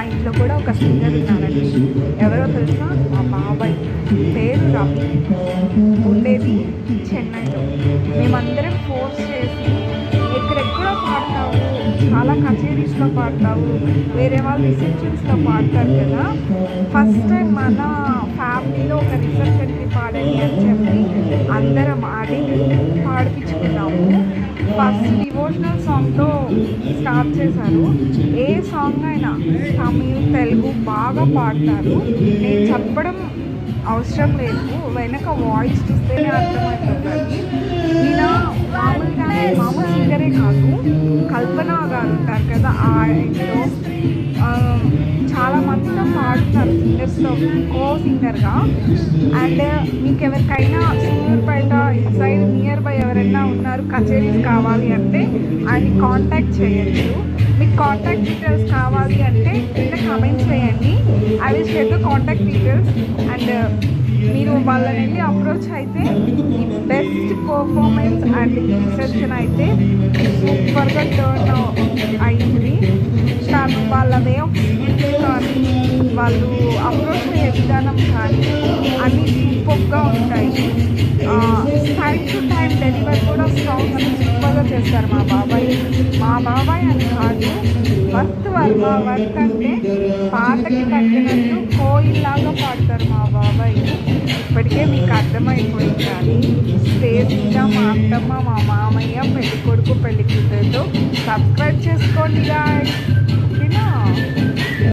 ఇంట్లో కూడా ఒక సింగర్ ఉన్నారండి. ఎవరో తెలుసా? మా బాబాయ్. పేరు రవి. ఉండేది చెన్నైలో. మేమందరం ఫోర్స్ చేసి ఎక్కడెక్కడో పాడతావు, చాలా కచేరీస్లో పాడతావు, వేరే వాళ్ళు రిసెప్షన్స్లో పాడతారు కదా, ఫస్ట్ టైం మన ఫ్యామిలీలో ఒక రిసెప్షన్కి పాడండి అని చెప్పి అందరం ఆడి పాడిపించుకున్నాము. ఫస్ట్ డివోషనల్ సాంగ్తో స్టార్ట్ చేశారు. ఏ సాంగ్ అయినా తమిళ్ తెలుగు బాగా పాడతారు. నేను చెప్పడం అవసరం లేదు, వెనక వాయిస్ చూస్తేనే అర్థమైపోతుంది. ఈయన మామూలు సింగరే కాదు, కల్పన గారు ఉంటారు కదా, ఆ ఇంట్లో చాలా మందితో పాడుతున్నారు సింగర్స్లో కో సింగర్గా. అండ్ మీకు ఎవరికైనా సూళ్ళూరుపేట సైడ్ నియర్ బై ఎవరైనా ఉన్నారు కచేరీస్ కావాలి అంటే ఆయన కాంటాక్ట్ చేయొచ్చు. మీకు కాంటాక్ట్ డీటెయిల్స్ కావాలి అంటే కింద కామెంట్ చేయండి. I will share the contact details. And మీరు వాళ్ళని వెళ్ళి అప్రోచ్ అయితే ఈ బెస్ట్ పర్ఫార్మెన్స్ అండ్ రిసెప్షన్ అయితే సూపర్గా టర్న్ అయింది. వాళ్ళ వే ఆఫ్ స్పీకింగ్ కానీ వాళ్ళు అప్రోచ్ అయ్యే విధానం కానీ అన్నీ సూపర్గా ఉంటాయి. టైం టు టైం డెలివరీ కూడా సాంగ్స్ సూపర్గా చేస్తారు మా బాబాయ్. మా బాబాయ్ అని కాదు, వర్త్ వర్త్ అంటే పాటకి తగ్గినట్టు కోయిల్లాగా పాడతారు మా బాబాయ్. ఇప్పటికే మీకు అర్థమైపోయింది. కానీ స్టేజ్ మీద మా అత్తమ్మ, మా మామయ్య, పెళ్ళి కొడుకు పెళ్ళి కూతురుతో సబ్స్క్రైబ్ చేసుకోండి గాయ్స్. ఓకేనా?